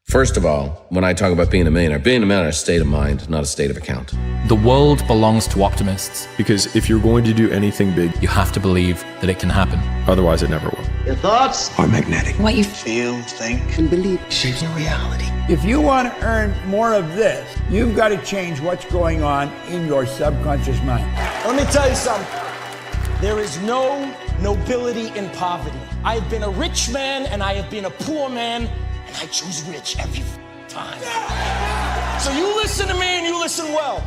First of all, when I talk about being a millionaire is a state of mind, not a state of account. The world belongs to optimists. Because if you're going to do anything big, You have to believe that it can happen. otherwise it never will. Your thoughts are magnetic. What you feel, think, and believe Shapes your reality. If you want to earn more of this, you've got to change what's going on in your subconscious mind. Let me tell you something. There is no nobility in poverty. I have been a rich man and I have been a poor man, and I choose rich every time. So you listen to me and you listen well.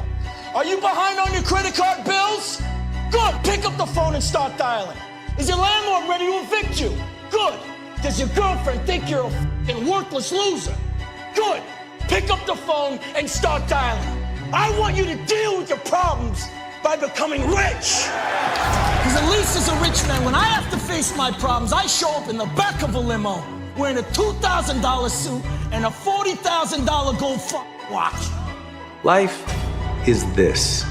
Are you behind on your credit card bills? Good. Pick up the phone and start dialing. Is your landlord ready to evict you? Good. Does your girlfriend think you're a f***ing worthless loser? Good. Pick up the phone and start dialing. I want you to deal with your problems by becoming rich. Because at least as a rich man, when I have to face my problems, I show up in the back of a limo wearing a $2,000 suit and a $40,000 gold watch. Life is this.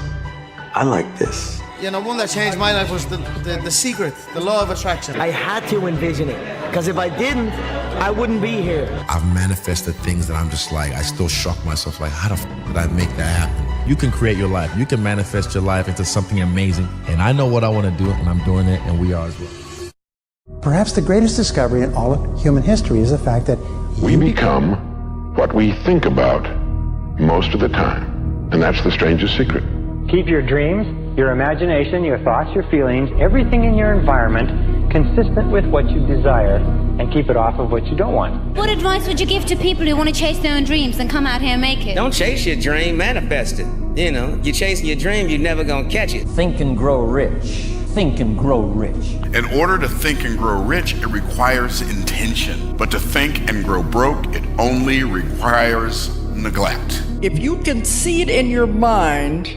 I like this. You know, one that changed my life was the secret, the law of attraction. I had to envision it, because if I didn't, I wouldn't be here. I've manifested things that I'm just like, I still shock myself, like, how the f did I make that happen? You can create your life. You can manifest your life into something amazing. And I know what I want to do, and I'm doing it, and we are as well. Perhaps the greatest discovery in all of human history is the fact that we become what we think about most of the time. And that's the strangest secret. Keep your dreams, your imagination, your thoughts, your feelings, everything in your environment consistent with what you desire, and keep it off of what you don't want. What advice would you give to people who want to chase their own dreams and come out here and make it? Don't chase your dream, manifest it. You know, you're chasing your dream, you're never gonna catch it. Think and grow rich. Think and grow rich. In order to think and grow rich, it requires intention. But to think and grow broke, it only requires neglect. If you can see it in your mind,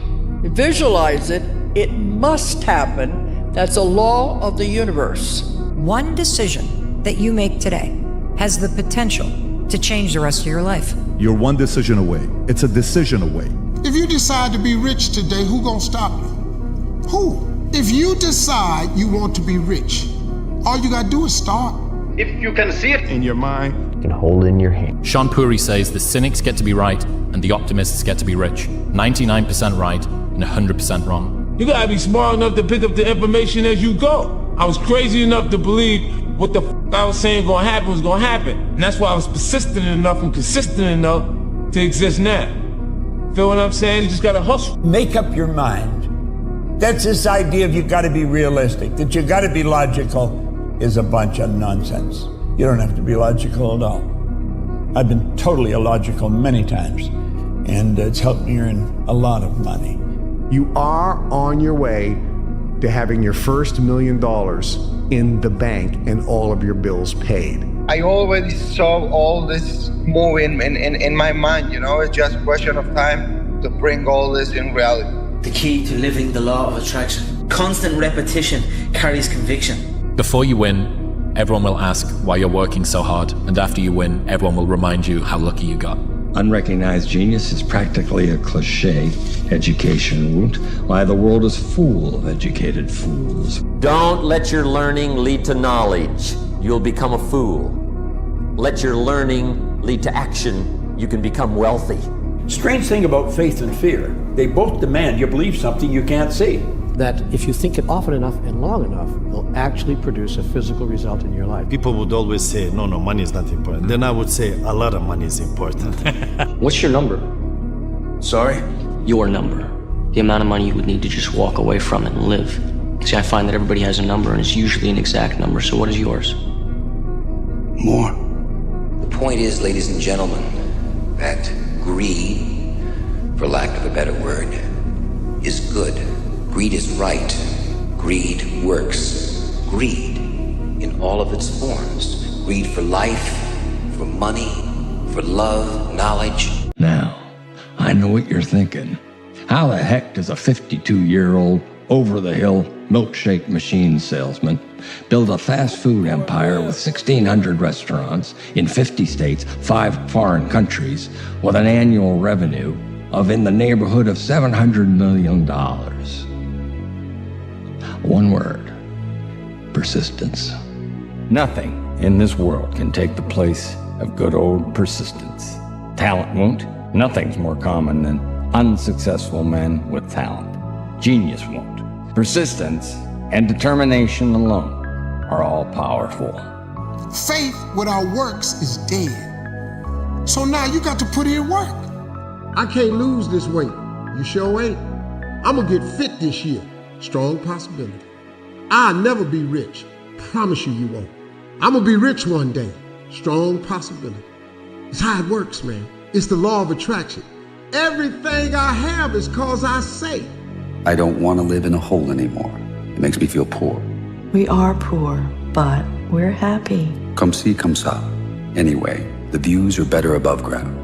visualize it, it must happen. That's a law of the universe. One decision that you make today has the potential to change the rest of your life. You're one decision away. It's a decision away. If you decide to be rich today, who gonna stop you? Who? If you decide you want to be rich, all you gotta do is start. If you can see it in your mind, you can hold in your hand. Sean Puri says the cynics get to be right and the optimists get to be rich. 99% right and 100% wrong. You gotta be smart enough to pick up the information as you go. I was crazy enough to believe what the I was saying gonna happen was gonna happen. And that's why I was persistent enough and consistent enough to exist now. Feel what I'm saying? You just gotta hustle. Make up your mind. That's this idea of you gotta be realistic, that you gotta be logical, is a bunch of nonsense. You don't have to be logical at all. I've been totally illogical many times, and it's helped me earn a lot of money. You are on your way to having your first $1 million in the bank and all of your bills paid. I already saw all this moving in my mind, you know, it's just a question of time to bring all this in reality. The key to living the law of attraction. Constant repetition carries conviction. Before you win, everyone will ask why you're working so hard, and after you win, everyone will remind you how lucky you got. Unrecognized genius is practically a cliche. Education won't. Why the world is full of educated fools. Don't let your learning lead to knowledge. You'll become a fool. Let your learning lead to action. You can become wealthy. Strange thing about faith and fear, they both demand you believe something you can't see. That if you think it often enough and long enough, will actually produce a physical result in your life. People would always say, no, money is not important. Then I would say, a lot of money is important. What's your number? Sorry? Your number. The amount of money you would need to just walk away from it and live. See, I find that everybody has a number, and it's usually an exact number. So what is yours? More. The point is, ladies and gentlemen, that greed, for lack of a better word, is good. Greed is right. Greed works. Greed in all of its forms. Greed for life, for money, for love, knowledge. Now, I know what you're thinking. How the heck does a 52-year-old over-the-hill milkshake machine salesman build a fast food empire with 1,600 restaurants in 50 states, 5 foreign countries, with an annual revenue of in the neighborhood of $700 million? One word: persistence. Nothing in this world can take the place of good old persistence. Talent won't. Nothing's more common than unsuccessful men with talent. Genius won't. Persistence and determination alone are all powerful. Faith without works is dead. So now you got to put in work. I can't lose this weight. You sure ain't. I'm gonna get fit this year. Strong possibility. I'll never be rich. Promise you won't. I'm gonna be rich one day. Strong possibility. It's how it works, man. It's the law of attraction. Everything I have is cause I say. I don't want to live in a hole anymore. It makes me feel poor. We are poor, but we're happy. Come see, come ça. Anyway, the views are better above ground.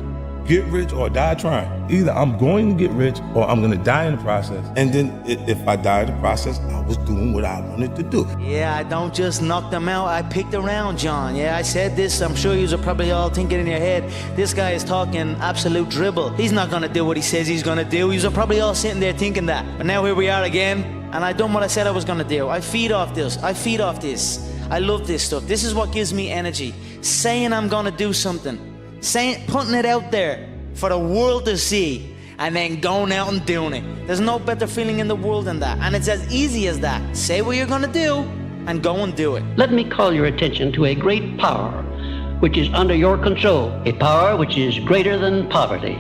Get rich or die trying. Either I'm going to get rich or I'm going to die in the process. And then if I die in the process, I was doing what I wanted to do. Yeah, I don't just knock them out. I picked around, John. Yeah, I said this. I'm sure you're probably all thinking in your head, this guy is talking absolute dribble. He's not going to do what he says he's going to do. You're probably all sitting there thinking that. But now here we are again, and I done what I said I was going to do. I feed off this. I love this stuff. This is what gives me energy. Saying I'm going to do something. Putting it out there for the world to see, and then going out and doing it. There's no better feeling in the world than that, and it's as easy as that. Say what you're gonna do and go and do it. Let me call your attention to a great power which is under your control, a power which is greater than poverty,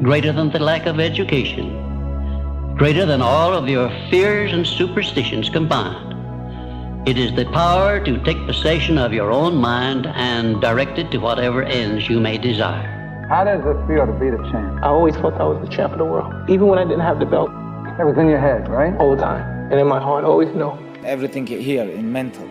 greater than the lack of education, greater than all of your fears and superstitions combined. It is the power to take possession of your own mind and direct it to whatever ends you may desire. How does it feel to be the champ? I always thought I was the champ of the world, even when I didn't have the belt. It was in your head, right? All the time. And in my heart, I always know. Everything here in mental,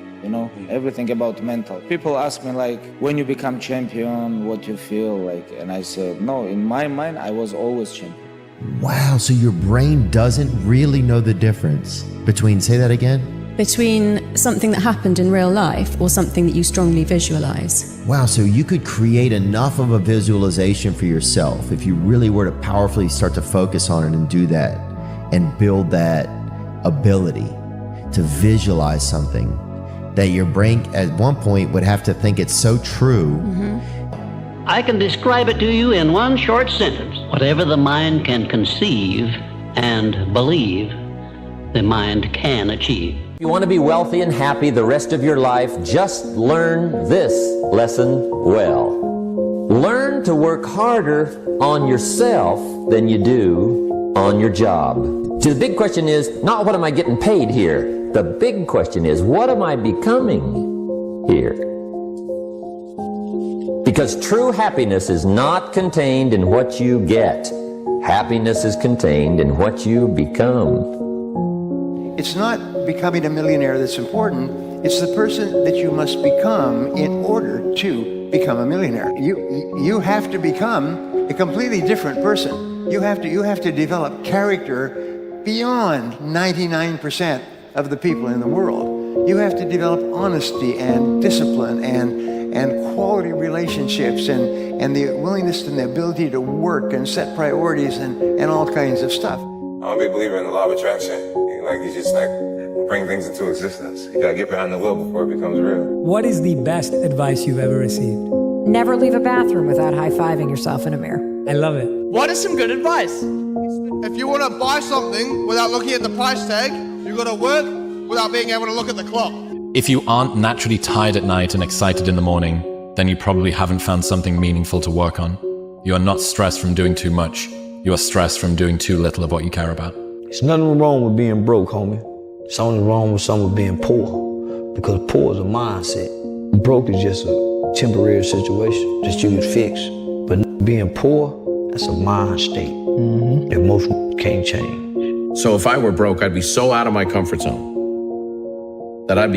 everything about mental. People ask me like, when you become champion, what you feel like? And I said, no, in my mind, I was always champion. Wow, so your brain doesn't really know the difference between, say that again? Between something that happened in real life or something that you strongly visualize. Wow, so you could create enough of a visualization for yourself if you really were to powerfully start to focus on it and do that and build that ability to visualize something that your brain at one point would have to think it's so true. I can describe it to you in one short sentence. Whatever the mind can conceive and believe, the mind can achieve. If you want to be wealthy and happy the rest of your life, just learn this lesson well. Learn to work harder on yourself than you do on your job. See, the big question is not what am I getting paid here? The big question is what am I becoming here? Because true happiness is not contained in what you get. Happiness is contained in what you become. It's not becoming a millionaire that's important. It's the person that you must become in order to become a millionaire. You have to become a completely different person. You have to develop character beyond 99% of the people in the world. You have to develop honesty and discipline and quality relationships and the willingness and the ability to work and set priorities and all kinds of stuff. I'm a big believer in the law of attraction. You just bring things into existence. You gotta get behind the wheel before it becomes real. What is the best advice you've ever received? Never leave a bathroom without high-fiving yourself in a mirror. I love it. What is some good advice? If you want to buy something without looking at the price tag, you gotta work without being able to look at the clock. If you aren't naturally tired at night and excited in the morning, then you probably haven't found something meaningful to work on. You are not stressed from doing too much. You are stressed from doing too little of what you care about. There's nothing wrong with being broke, homie. It's only wrong with someone being poor, because poor is a mindset. Broke is just a temporary situation that you can fix. But being poor, that's a mind state that most can't change. So if I were broke, I'd be so out of my comfort zone that I'm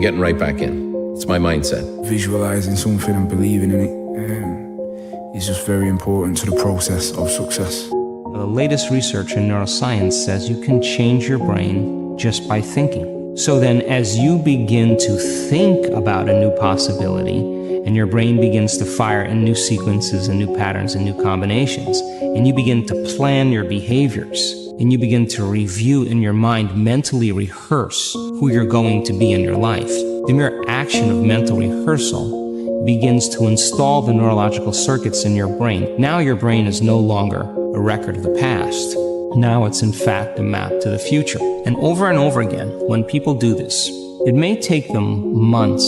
getting right back in. It's my mindset. Visualizing something and believing in it is just very important to the process of success. The latest research in neuroscience says you can change your brain just by thinking. So then as you begin to think about a new possibility and your brain begins to fire in new sequences and new patterns and new combinations, and you begin to plan your behaviors, and you begin to review in your mind, mentally rehearse who you're going to be in your life. The mere action of mental rehearsal begins to install the neurological circuits in your brain. Now your brain is no longer a record of the past. Now it's in fact a map to the future. And over again, when people do this, it may take them months,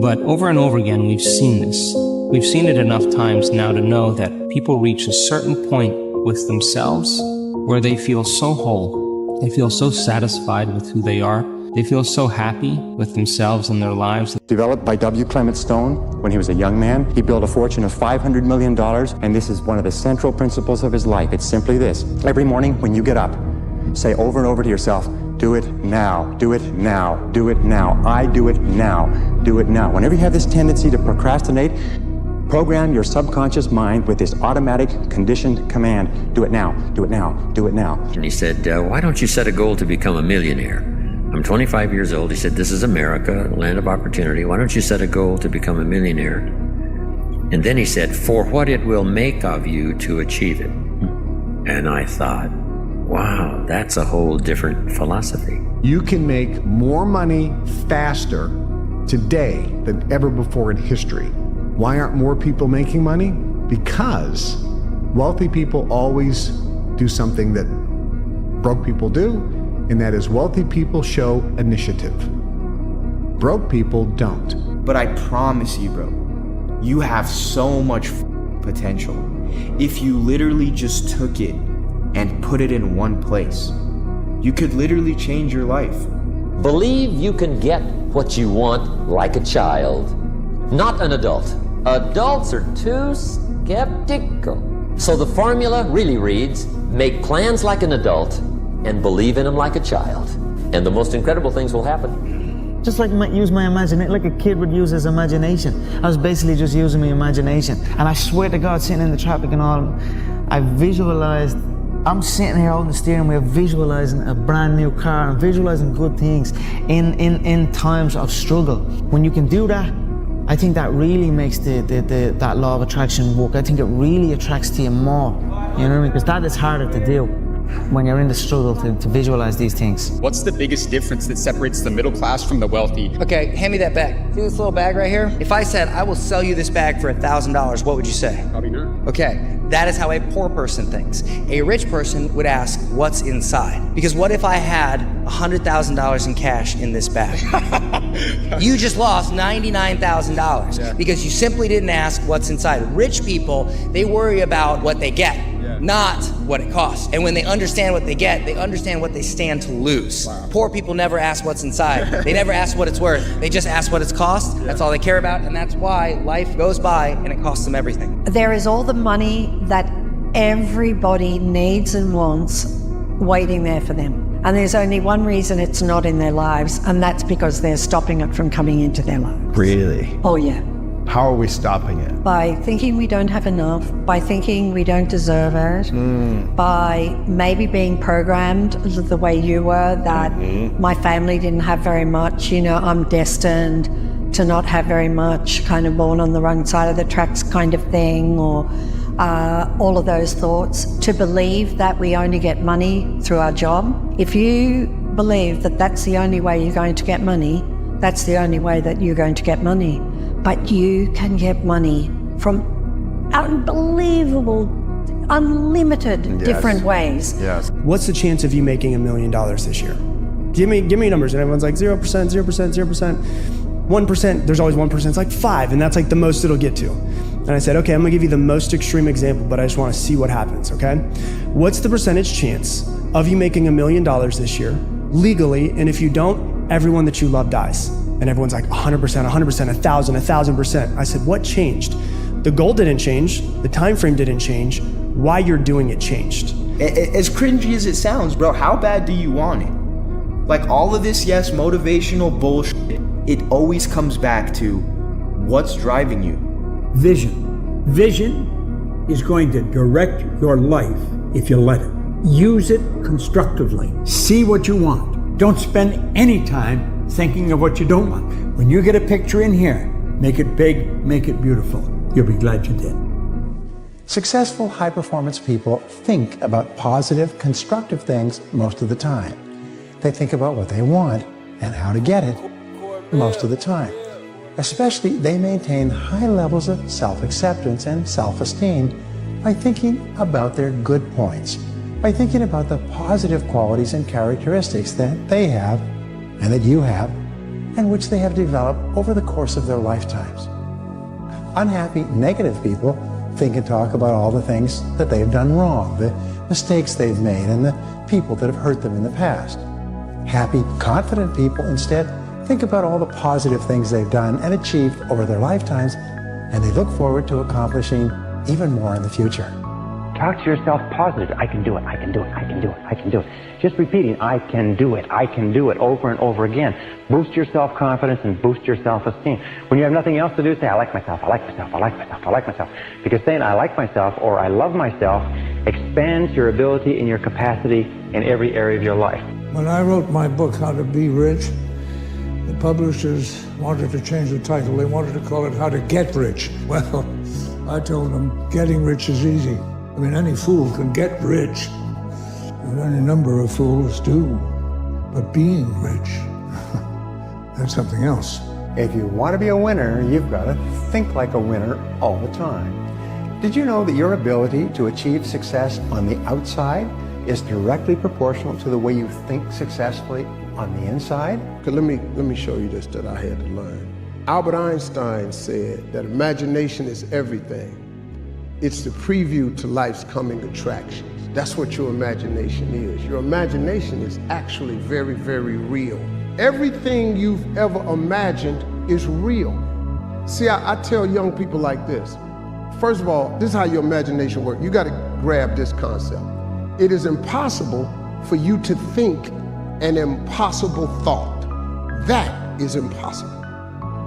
but over and over again we've seen this. We've seen it enough times now to know that people reach a certain point with themselves where they feel so whole, they feel so satisfied with who they are, they feel so happy with themselves and their lives. Developed by W. Clement Stone when he was a young man. He built a fortune of $500 million, and this is one of the central principles of his life. It's simply this. Every morning when you get up, say over and over to yourself, do it now, do it now, do it now, I do it now, do it now. Whenever you have this tendency to procrastinate, program your subconscious mind with this automatic conditioned command, do it now, do it now, do it now. And he said, why don't you set a goal to become a millionaire? I'm 25 years old. He said, this is America, land of opportunity. Why don't you set a goal to become a millionaire? And then he said, for what it will make of you to achieve it. And I thought, wow, that's a whole different philosophy. You can make more money faster today than ever before in history. Why aren't more people making money? Because wealthy people always do something that broke people do, and that is wealthy people show initiative. Broke people don't. But I promise you, bro, you have so much potential. If you literally just took it and put it in one place, you could literally change your life. Believe you can get what you want like a child, not an adult. Adults are too skeptical. So the formula really reads, make plans like an adult and believe in them like a child. And the most incredible things will happen. Just like use my imagination, like a kid would use his imagination. I was basically just using my imagination. And I swear to God, sitting in the traffic and all, I visualized, I'm sitting here holding the steering wheel, visualizing a brand new car and visualizing good things in times of struggle. When you can do that, I think that really makes that law of attraction work. I think it really attracts to you more. You know what I mean? Because that is harder to do when you're in the struggle to visualize these things. What's the biggest difference that separates the middle class from the wealthy? Okay, hand me that bag. See this little bag right here? If I said, I will sell you this bag for $1,000, what would you say? Probably not. Okay, that is how a poor person thinks. A rich person would ask, what's inside? Because what if I had $100,000 in cash in this bag? You just lost $99,000 because you simply didn't ask what's inside. Rich people, they worry about what they get. Not what it costs. And when they understand what they get, they understand what they stand to lose. Wow. Poor people never ask what's inside. They never ask what it's worth. They just ask what it's cost. That's all they care about, and that's why life goes by and it costs them everything. There is all the money that everybody needs and wants waiting there for them. And there's only one reason it's not in their lives, and that's because they're stopping it from coming into their lives. Really? Oh, yeah. How are we stopping it? By thinking we don't have enough, by thinking we don't deserve it, by maybe being programmed the way you were, that my family didn't have very much, you know, I'm destined to not have very much, kind of born on the wrong side of the tracks kind of thing, or all of those thoughts. To believe that we only get money through our job. If you believe that that's the only way you're going to get money, that's the only way that you're going to get money. But you can get money from unbelievable, unlimited different ways. Yes. What's the chance of you making $1 million this year? Give me numbers. And everyone's like 0%, 0%, 0%. 1%, there's always 1%. It's like 5, and that's like the most it'll get to. And I said, okay, I'm gonna give you the most extreme example, but I just wanna see what happens, okay? What's the percentage chance of you making $1 million this year, legally, and if you don't, everyone that you love dies? And everyone's like 100%, 100%, 1,000%. I said, what changed? The goal didn't change, the time frame didn't change, why you're doing it changed. As cringy as it sounds, bro, how bad do you want it? Like all of this, yes, motivational bullshit, it always comes back to what's driving you. Vision. Vision is going to direct your life if you let it. Use it constructively. See what you want. Don't spend any time thinking of what you don't want. When you get a picture in here, make it big, make it beautiful. You'll be glad you did. Successful high-performance people think about positive, constructive things most of the time. They think about what they want and how to get it most of the time. Especially, they maintain high levels of self-acceptance and self-esteem by thinking about their good points, by thinking about the positive qualities and characteristics that they have and that you have, and which they have developed over the course of their lifetimes. Unhappy, negative people think and talk about all the things that they've done wrong, the mistakes they've made, and the people that have hurt them in the past. Happy, confident people instead think about all the positive things they've done and achieved over their lifetimes, and they look forward to accomplishing even more in the future. Talk to yourself positive. I can do it, I can do it, I can do it, I can do it. Just repeating, I can do it over and over again. Boost your self-confidence and boost your self-esteem. When you have nothing else to do, say, I like myself, I like myself, I like myself, I like myself. Because saying I like myself or I love myself expands your ability and your capacity in every area of your life. When I wrote my book, How to Be Rich, the publishers wanted to change the title. They wanted to call it How to Get Rich. Well, I told them, getting rich is easy. I mean, any fool can get rich, and any number of fools do. But being rich, that's something else. If you want to be a winner, you've got to think like a winner all the time. Did you know that your ability to achieve success on the outside is directly proportional to the way you think successfully on the inside? Let me show you this that I had to learn. Albert Einstein said that imagination is everything. It's the preview to life's coming attractions. That's what your imagination is. Your imagination is actually very, very real. Everything you've ever imagined is real. See, I tell young people like this. First of all, this is how your imagination works. You got to grab this concept. It is impossible for you to think an impossible thought. That is impossible.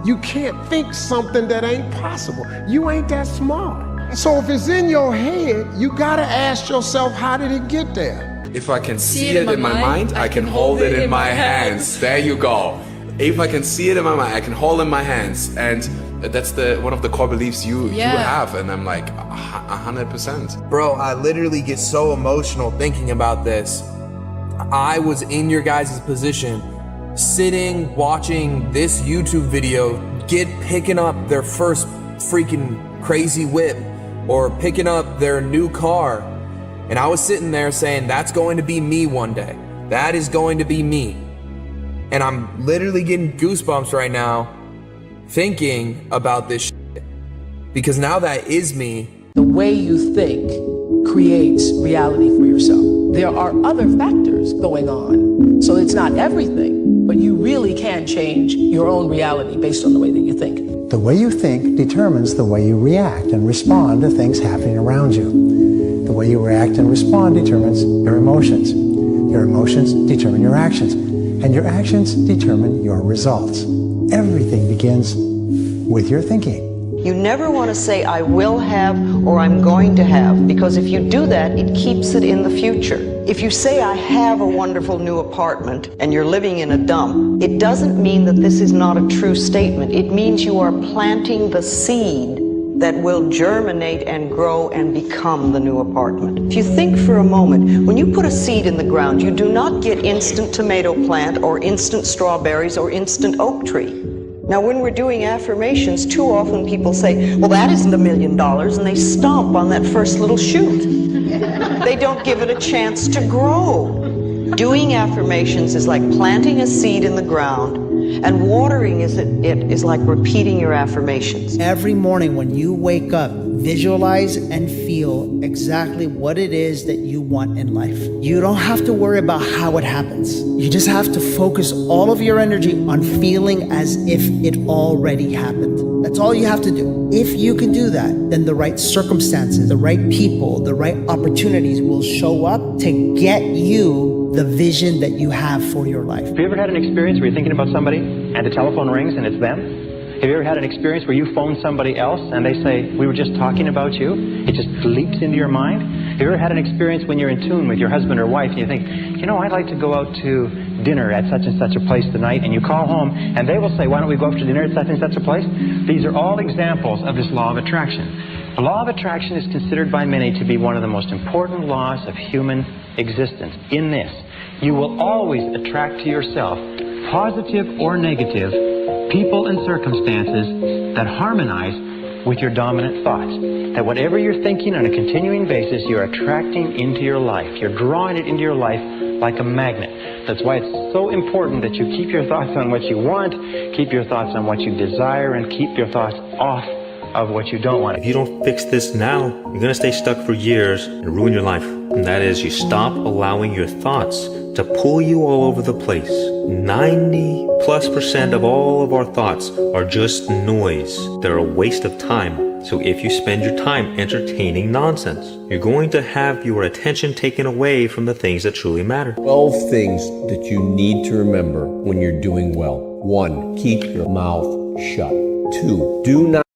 You can't think something that ain't possible. You ain't that smart. So if it's in your head, you gotta ask yourself, how did it get there? If I can see it in my mind, I can hold it in my hands. There you go. If I can see it in my mind, I can hold it in my hands. And that's one of the core beliefs you have. And I'm like, 100%. Bro, I literally get so emotional thinking about this. I was in your guys' position, sitting, watching this YouTube video, picking up their first freaking crazy whip, or picking up their new car. And I was sitting there saying, that's going to be me one day. That is going to be me. And I'm literally getting goosebumps right now thinking about this shit. Because now that is me. The way you think creates reality for yourself. There are other factors going on. So it's not everything, but you really can change your own reality based on the way that you think. The way you think determines the way you react and respond to things happening around you. The way you react and respond determines your emotions. Your emotions determine your actions. And your actions determine your results. Everything begins with your thinking. You never want to say, I will have or I'm going to have, because if you do that, it keeps it in the future. If you say, I have a wonderful new apartment and you're living in a dump, it doesn't mean that this is not a true statement. It means you are planting the seed that will germinate and grow and become the new apartment. If you think for a moment, when you put a seed in the ground, you do not get instant tomato plant or instant strawberries or instant oak tree. Now, when we're doing affirmations, too often people say, well, that isn't $1 million, and they stomp on that first little shoot. They don't give it a chance to grow. Doing affirmations is like planting a seed in the ground, and watering it is like repeating your affirmations. Every morning when you wake up, visualize and feel exactly what it is that you want in life. You don't have to worry about how it happens. You just have to focus all of your energy on feeling as if it already happened. That's all you have to do. If you can do that, then the right circumstances, the right people, the right opportunities will show up to get you the vision that you have for your life. Have you ever had an experience where you're thinking about somebody and the telephone rings and it's them? Have you ever had an experience where you phone somebody else and they say, we were just talking about you? It just leaps into your mind. Have you ever had an experience when you're in tune with your husband or wife and you think, you know, I'd like to go out to dinner at such and such a place tonight, and you call home and they will say, why don't we go out to dinner at such and such a place? These are all examples of this law of attraction. The law of attraction is considered by many to be one of the most important laws of human existence. In this, you will always attract to yourself, positive or negative, people and circumstances that harmonize with your dominant thoughts. That whatever you're thinking on a continuing basis, you're attracting into your life. You're drawing it into your life like a magnet. That's why it's so important that you keep your thoughts on what you want, keep your thoughts on what you desire, and keep your thoughts off of what you don't want. If you don't fix this now, you're going to stay stuck for years and ruin your life. And that is, you stop allowing your thoughts to pull you all over the place. 90+% of all of our thoughts are just noise. They're a waste of time. So if you spend your time entertaining nonsense, you're going to have your attention taken away from the things that truly matter. 12 things that you need to remember when you're doing well. 1, keep your mouth shut. 2, do not